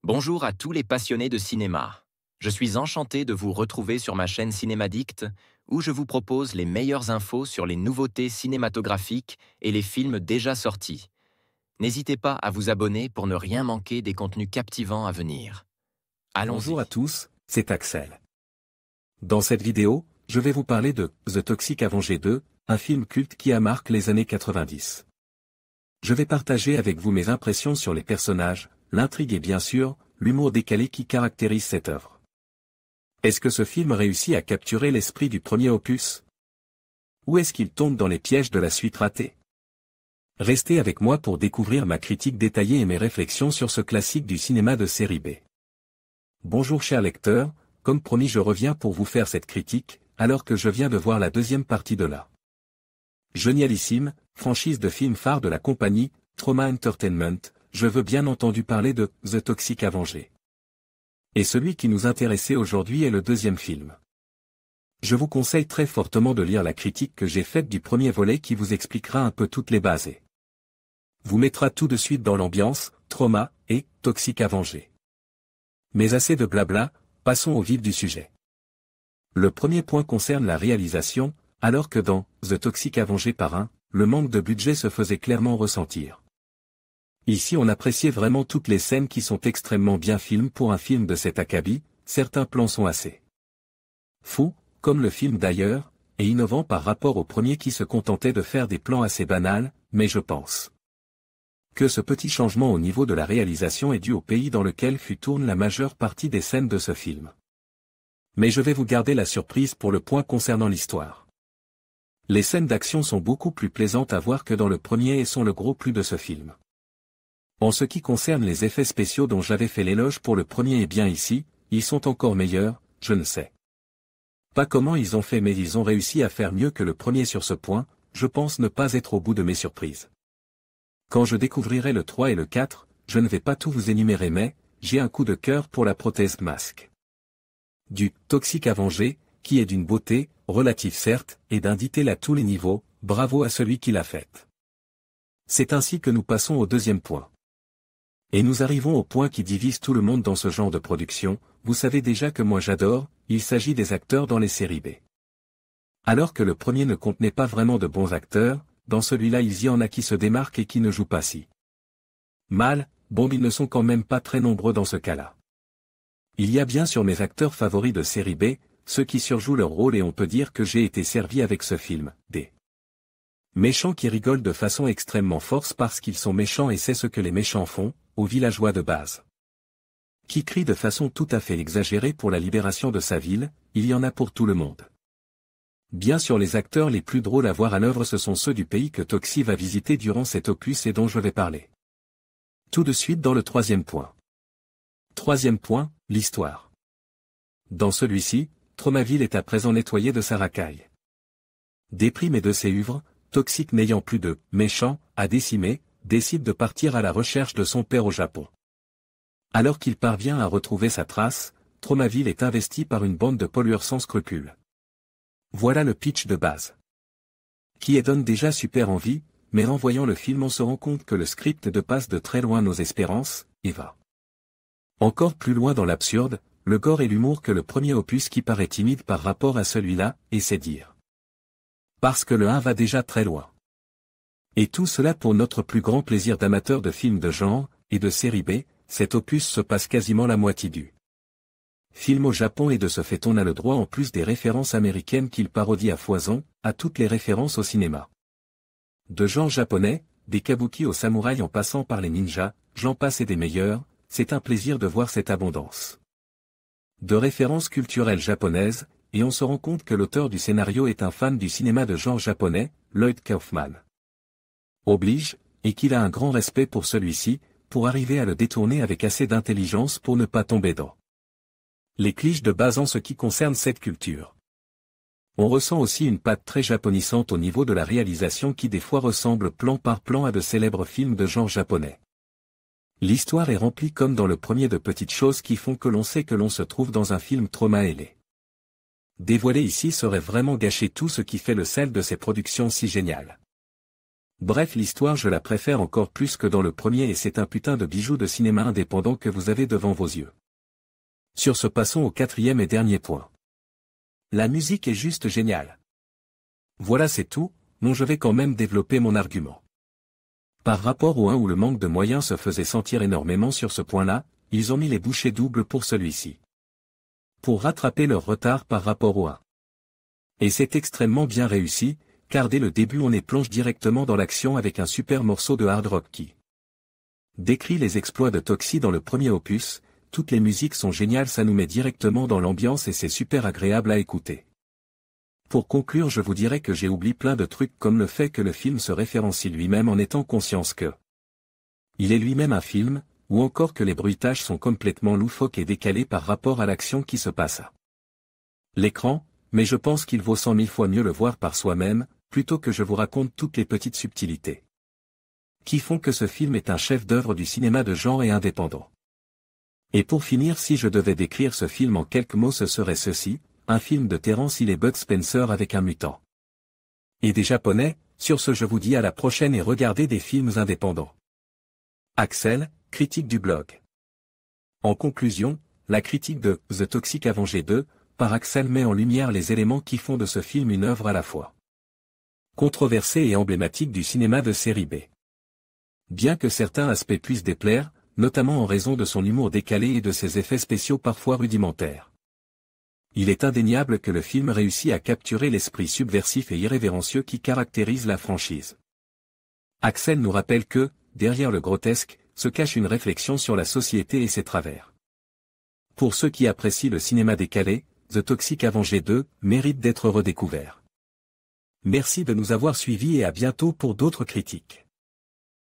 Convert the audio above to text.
Bonjour à tous les passionnés de cinéma. Je suis enchanté de vous retrouver sur ma chaîne Cinémadicte, où je vous propose les meilleures infos sur les nouveautés cinématographiques et les films déjà sortis. N'hésitez pas à vous abonner pour ne rien manquer des contenus captivants à venir. Bonjour à Allons-y. tous, c'est Axel. Dans cette vidéo, je vais vous parler de The Toxic Avenger 2, un film culte qui a marqué les années 90. Je vais partager avec vous mes impressions sur les personnages, l'intrigue et bien sûr, l'humour décalé qui caractérise cette œuvre. Est-ce que ce film réussit à capturer l'esprit du premier opus? Ou est-ce qu'il tombe dans les pièges de la suite ratée? Restez avec moi pour découvrir ma critique détaillée et mes réflexions sur ce classique du cinéma de série B. Bonjour chers lecteurs, comme promis je reviens pour vous faire cette critique, alors que je viens de voir la deuxième partie de la génialissime franchise de films phares de la compagnie Troma Entertainment. Je veux bien entendu parler de The Toxic Avenger. Et celui qui nous intéressait aujourd'hui est le deuxième film. Je vous conseille très fortement de lire la critique que j'ai faite du premier volet qui vous expliquera un peu toutes les bases et vous mettra tout de suite dans l'ambiance, Troma et Toxic Avenger. Mais assez de blabla, passons au vif du sujet. Le premier point concerne la réalisation, alors que dans The Toxic Avenger par 1, le manque de budget se faisait clairement ressentir. Ici on appréciait vraiment toutes les scènes qui sont extrêmement bien filmées pour un film de cet acabit, certains plans sont assez fous, comme le film d'ailleurs, et innovants par rapport au premier qui se contentait de faire des plans assez banals, mais je pense que ce petit changement au niveau de la réalisation est dû au pays dans lequel fut tourne la majeure partie des scènes de ce film. Mais je vais vous garder la surprise pour le point concernant l'histoire. Les scènes d'action sont beaucoup plus plaisantes à voir que dans le premier et sont le gros plus de ce film. En ce qui concerne les effets spéciaux dont j'avais fait l'éloge pour le premier et bien ici, ils sont encore meilleurs, je ne sais pas comment ils ont fait mais ils ont réussi à faire mieux que le premier sur ce point, je pense ne pas être au bout de mes surprises. Quand je découvrirai le 3 et le 4, je ne vais pas tout vous énumérer mais, j'ai un coup de cœur pour la prothèse masque du Toxic Avenger, qui est d'une beauté, relative certes, et d'un detail à tous les niveaux, bravo à celui qui l'a faite. C'est ainsi que nous passons au deuxième point. Et nous arrivons au point qui divise tout le monde dans ce genre de production, vous savez déjà que moi j'adore, il s'agit des acteurs dans les séries B. Alors que le premier ne contenait pas vraiment de bons acteurs, dans celui-là il y en a qui se démarquent et qui ne jouent pas si mal, bon ils ne sont quand même pas très nombreux dans ce cas-là. Il y a bien sûr mes acteurs favoris de série B, ceux qui surjouent leur rôle et on peut dire que j'ai été servi avec ce film, des méchants qui rigolent de façon extrêmement forte parce qu'ils sont méchants et c'est ce que les méchants font, aux villageois de base. Qui crient de façon tout à fait exagérée pour la libération de sa ville, il y en a pour tout le monde. Bien sûr les acteurs les plus drôles à voir à l'œuvre ce sont ceux du pays que Toxi va visiter durant cet opus et dont je vais parler. Tout de suite dans le troisième point. Troisième point, l'histoire. Dans celui-ci, Tromaville est à présent nettoyé de sa racaille. Déprimé de ses uvres, Toxic n'ayant plus de « méchant » à décimer, décide de partir à la recherche de son père au Japon. Alors qu'il parvient à retrouver sa trace, Tromaville est investi par une bande de pollueurs sans scrupules. Voilà le pitch de base. Qui donne déjà super envie, mais en voyant le film on se rend compte que le script dépasse de très loin nos espérances, et va encore plus loin dans l'absurde, le gore et l'humour que le premier opus qui paraît timide par rapport à celui-là, et c'est dire. Parce que le 1 va déjà très loin. Et tout cela pour notre plus grand plaisir d'amateur de films de genre, et de série B, cet opus se passe quasiment la moitié du film au Japon et de ce fait on a le droit en plus des références américaines qu'il parodie à foison, à toutes les références au cinéma. De genre japonais, des kabuki aux samouraïs en passant par les ninjas, j'en passe et des meilleurs, c'est un plaisir de voir cette abondance de références culturelles japonaises, et on se rend compte que l'auteur du scénario est un fan du cinéma de genre japonais, Lloyd Kaufman. Oblige, et qu'il a un grand respect pour celui-ci, pour arriver à le détourner avec assez d'intelligence pour ne pas tomber dans les clichés de base en ce qui concerne cette culture. On ressent aussi une patte très japonisante au niveau de la réalisation qui des fois ressemble plan par plan à de célèbres films de genre japonais. L'histoire est remplie comme dans le premier de petites choses qui font que l'on sait que l'on se trouve dans un film Troma et les dévoiler ici serait vraiment gâcher tout ce qui fait le sel de ces productions si géniales. Bref, l'histoire je la préfère encore plus que dans le premier et c'est un putain de bijou de cinéma indépendant que vous avez devant vos yeux. Sur ce, passons au quatrième et dernier point. La musique est juste géniale. Voilà, c'est tout, non, je vais quand même développer mon argument. Par rapport au 1 où le manque de moyens se faisait sentir énormément sur ce point-là, ils ont mis les bouchées doubles pour celui-ci. Pour rattraper leur retard par rapport au 1. Et c'est extrêmement bien réussi, car dès le début on est plonge directement dans l'action avec un super morceau de hard rock qui décrit les exploits de Toxie dans le premier opus. Toutes les musiques sont géniales, ça nous met directement dans l'ambiance et c'est super agréable à écouter. Pour conclure, je vous dirais que j'ai oublié plein de trucs comme le fait que le film se référencie lui-même en étant conscience que il est lui-même un film, ou encore que les bruitages sont complètement loufoques et décalés par rapport à l'action qui se passe à l'écran, mais je pense qu'il vaut 100 000 fois mieux le voir par soi-même, plutôt que je vous raconte toutes les petites subtilités qui font que ce film est un chef-d'œuvre du cinéma de genre et indépendant. Et pour finir, si je devais décrire ce film en quelques mots, ce serait ceci: un film de Terence Hill et Bud Spencer avec un mutant et des Japonais. Sur ce, je vous dis à la prochaine et regardez des films indépendants. Axel, critique du blog. En conclusion, la critique de The Toxic Avenger 2 par Axel met en lumière les éléments qui font de ce film une œuvre à la fois controversée et emblématique du cinéma de série B. Bien que certains aspects puissent déplaire, notamment en raison de son humour décalé et de ses effets spéciaux parfois rudimentaires, il est indéniable que le film réussit à capturer l'esprit subversif et irrévérencieux qui caractérise la franchise. Axel nous rappelle que, derrière le grotesque, se cache une réflexion sur la société et ses travers. Pour ceux qui apprécient le cinéma décalé, The Toxic Avenger 2 mérite d'être redécouvert. Merci de nous avoir suivis et à bientôt pour d'autres critiques.